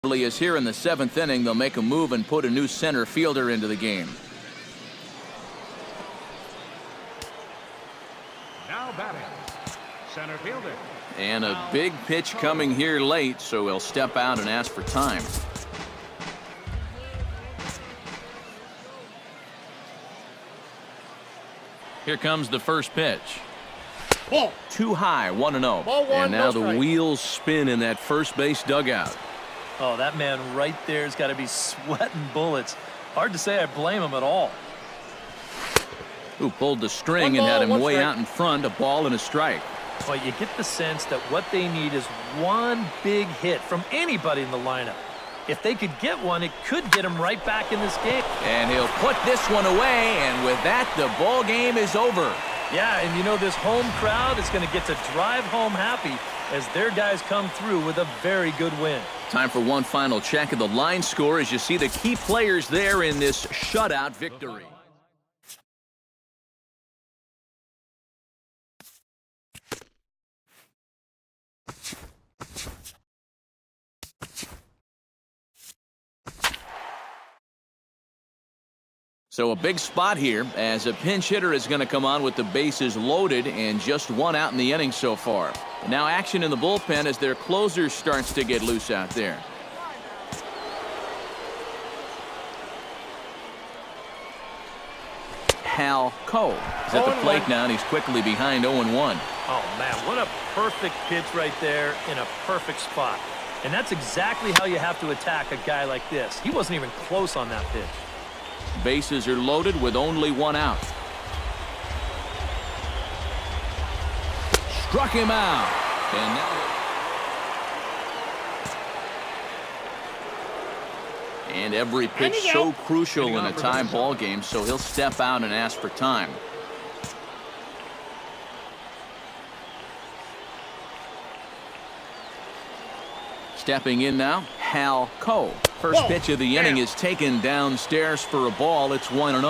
Is here in the 7th inning. They'll make a move and put a new center fielder into the game. Now batting, center fielder. And a big pitch coming here late, so he'll step out and ask for time. Here comes the first pitch. Ball. Too high, 1-0. And now the wheels spin in that first base dugout. Oh, that man right there's got to be sweating bullets. Hard to say I blame him at all. Who pulled the string and had him way out in front, a ball and a strike. Well, you get the sense that what they need is one big hit from anybody in the lineup. If they could get one, it could get them right back in this game. And he'll put this one away, and with that, the ball game is over. Yeah, and you know this home crowd is going to get to drive home happy as their guys come through with a very good win. Time for one final check of the line score as you see the key players there in this shutout victory. So a big spot here as a pinch hitter is going to come on with the bases loaded and just one out in the inning so far. And now action in the bullpen as their closer starts to get loose out there. Hal Cole is at the plate now, and he's quickly behind 0-1. Oh, man, what a perfect pitch right there in a perfect spot. And that's exactly how you have to attack a guy like this. He wasn't even close on that pitch. Bases are loaded with only one out. Struck him out. And now... And every pitch so crucial in a tie ball game, so he'll step out and ask for time. Stepping in now, Hal Cole. First pitch of the inning is taken downstairs for a ball. It's 1-0.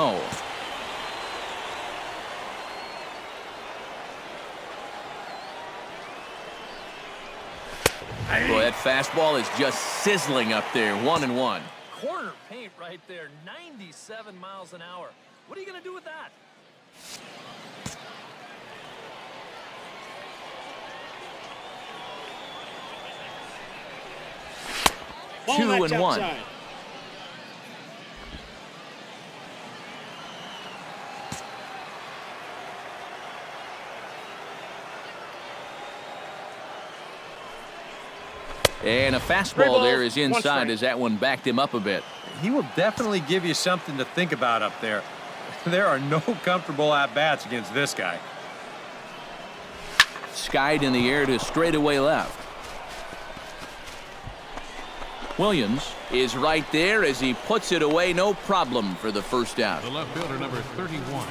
Well, that fastball is just sizzling up there. 1-1. Corner paint right there, 97 miles an hour. What are you going to do with that? Ball, 2-1. And a fastball there is inside as that one backed him up a bit. He will definitely give you something to think about up there. There are no comfortable at-bats against this guy. Skied in the air to straightaway left. Williams is right there as he puts it away, no problem for the first out. The left fielder, number 31.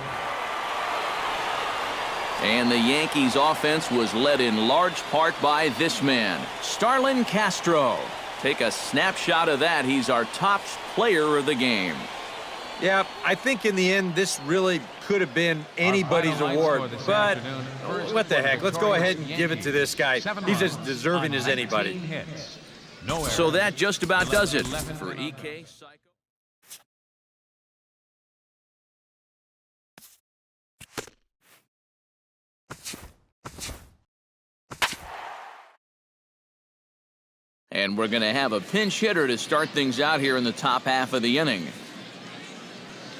And the Yankees offense was led in large part by this man, Starlin Castro. Take a snapshot of that. He's our top player of the game. Yeah, I think in the end this really could have been anybody's award, but what the heck, let's go ahead and give it to this guy. He's as deserving as anybody. So that just about does it for EK Psycho. And we're going to have a pinch hitter to start things out here in the top half of the inning.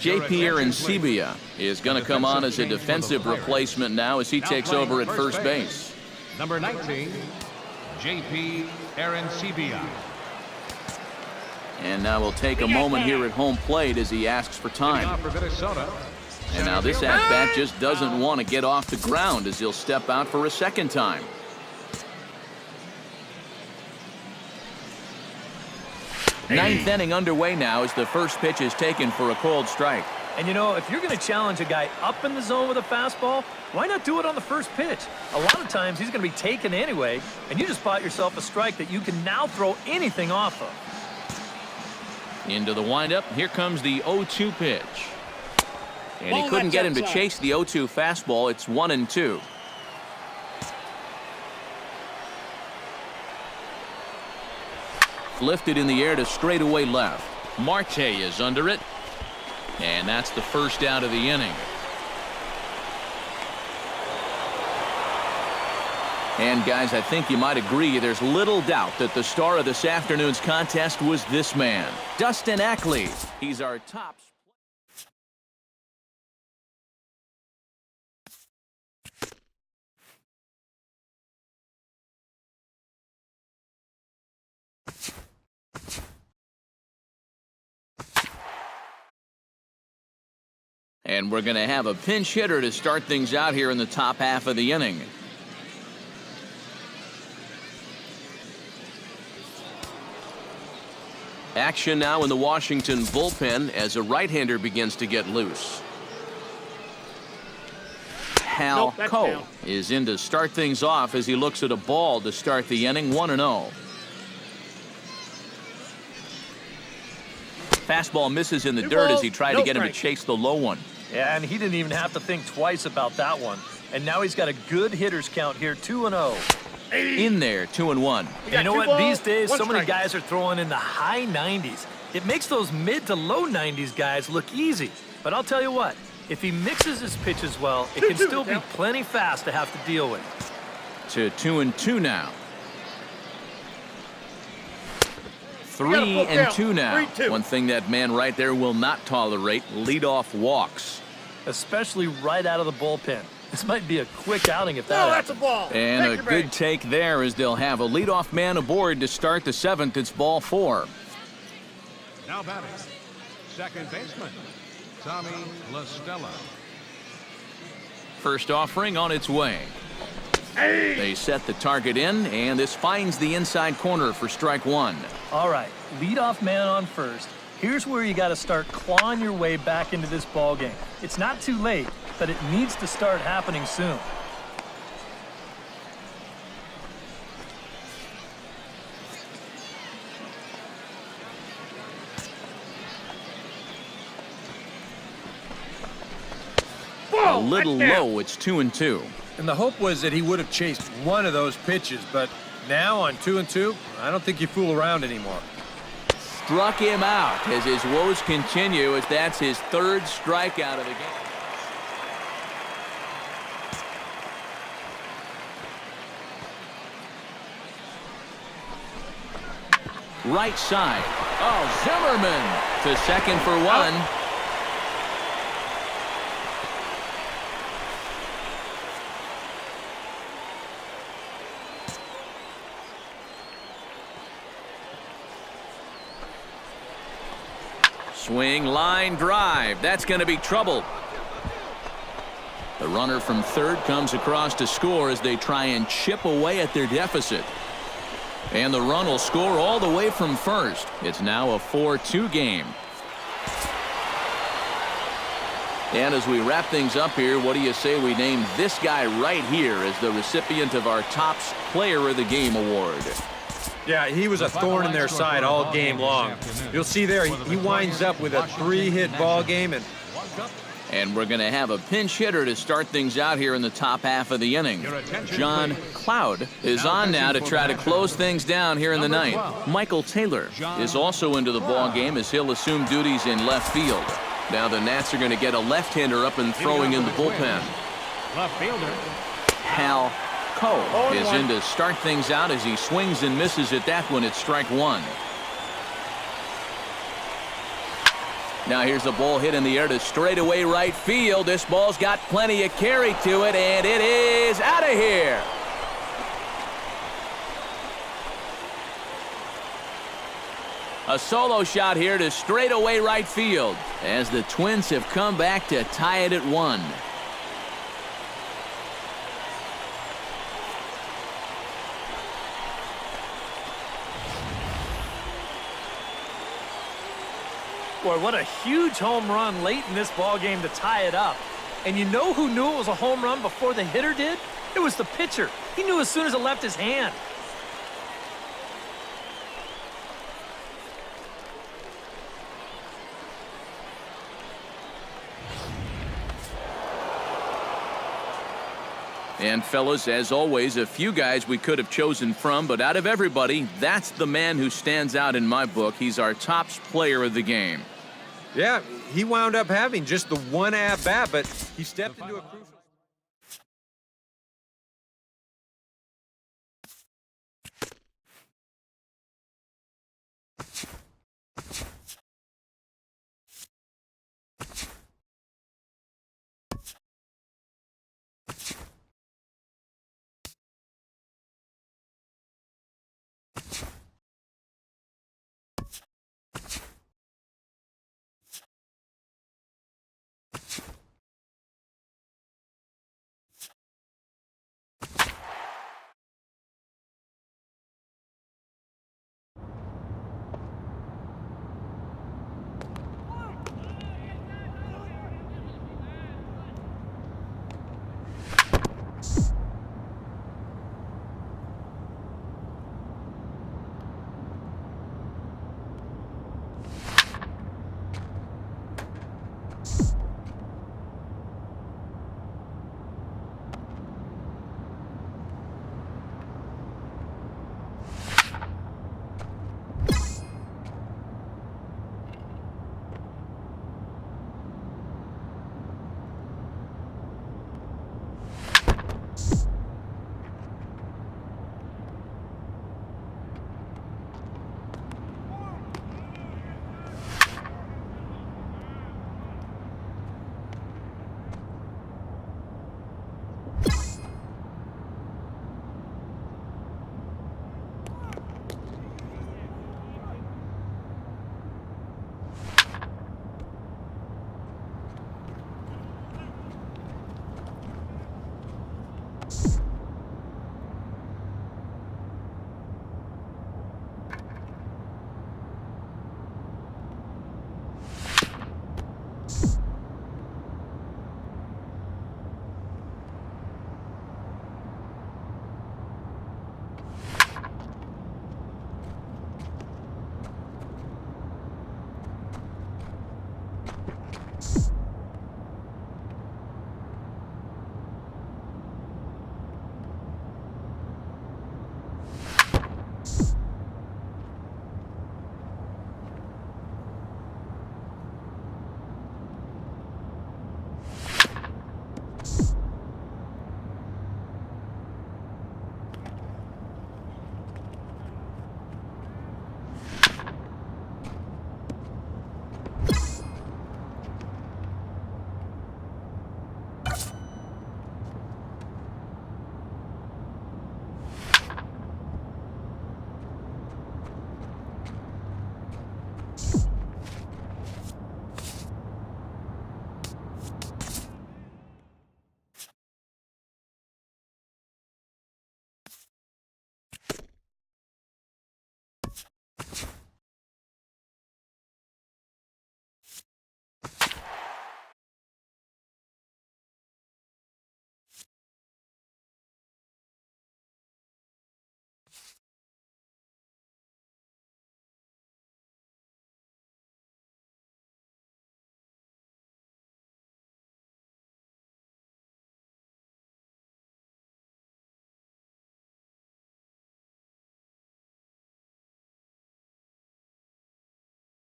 J.P. Arancibia is going to come on as a defensive replacement now as he takes over at first base. Number 19, J.P. Arancibia. And now we'll take a moment here at home plate as he asks for time. And now this at-bat just doesn't want to get off the ground as he'll step out for a second time. Ninth inning underway now as the first pitch is taken for a cold strike. And you know, if you're going to challenge a guy up in the zone with a fastball, why not do it on the first pitch? A lot of times he's going to be taken anyway, and you just bought yourself a strike that you can now throw anything off of. Into the windup, here comes the 0-2 pitch. And he couldn't get him to chase the 0-2 fastball. It's 1-2. Lifted in the air to straightaway left. Marte is under it. And that's the first out of the inning. And guys, I think you might agree there's little doubt that the star of this afternoon's contest was this man, Dustin Ackley. He's our top. And we're going to have a pinch hitter to start things out here in the top half of the inning. Action now in the Washington bullpen as a right-hander begins to get loose. Hal Nope, Cole down. is in to start things off as he looks at a ball to start the inning. 1-0. Fastball misses in the Two dirt as balls, he tried no to get him to strike. chase the low one. Yeah, and he didn't even have to think twice about that one. And now he's got a good hitters count here, 2-0. In there, 2-1. You got know two what? balls, These days, one so many strike. guys are throwing in the high 90s. It makes those mid to low 90s guys look easy. But I'll tell you what, if he mixes his pitches well, it can 2-2, still be Dale. plenty fast to have to deal with. To 2-2 now. got a full 3-2 count. now. 3-2. One thing that man right there will not tolerate, leadoff walks. Especially right out of the bullpen. This might be a quick outing if that No, that's a happens. ball. And Take a your good break. take there as they'll have a leadoff man aboard to start the seventh. It's ball 4. Now batting, second baseman, Tommy La Stella. First offering on its way. They set the target in, and this finds the inside corner for strike 1. All right, leadoff man on first. Here's where you got to start clawing your way back into this ball game. It's not too late, but it needs to start happening soon. A little low. It's 2-2. And the hope was that he would have chased one of those pitches, but now on 2-2, I don't think you fool around anymore. Struck him out as his woes continue, as that's his third strikeout of the game. Right side. Oh, Zimmerman to second for one. Swing, line, drive. That's going to be trouble. The runner from third comes across to score as they try and chip away at their deficit. And the run will score all the way from first. It's now a 4-2 game. And as we wrap things up here, what do you say we name this guy right here as the recipient of our Topps Player of the Game award? Yeah, he was a thorn in their side all game long. You'll see there, he winds up with a 3-hit ball game. And we're going to have a pinch hitter to start things out here in the top half of the inning. John Cloud is on now to try to close things down here in the ninth. Michael Taylor is also into the ball game as he'll assume duties in left field. Now the Nats are going to get a left-hander up and throwing in the bullpen. Left fielder, Hal Cole is in to start things out as he swings and misses at that one. It's strike 1. Now here's a ball hit in the air to straightaway right field. This ball's got plenty of carry to it, and it is out of here. A solo shot here to straightaway right field as the Twins have come back to tie it at 1. Boy, what a huge home run late in this ball game to tie it up. And you know who knew it was a home run before the hitter did? It was the pitcher. He knew as soon as it left his hand. And fellas, as always, a few guys we could have chosen from, but out of everybody, that's the man who stands out in my book. He's our top player of the game. Yeah, he wound up having just the one at-bat, but he stepped into a crucial...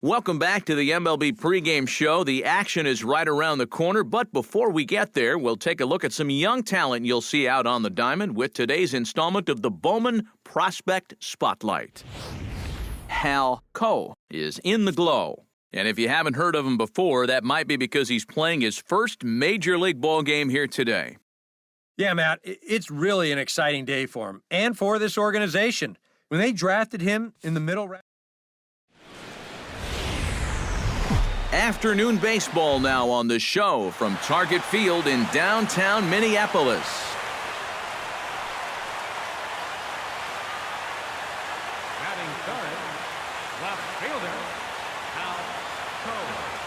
Welcome back to the MLB pregame show. The action is right around the corner, but before we get there, we'll take a look at some young talent you'll see out on the diamond with today's installment of the Bowman Prospect Spotlight. Hal Coe is in the glow. And if you haven't heard of him before, that might be because he's playing his first Major League ball game here today. Yeah, Matt, it's really an exciting day for him and for this organization. When they drafted him in the middle round. Afternoon baseball now on the show from Target Field in downtown Minneapolis. Batting third, left fielder, Hal Coe.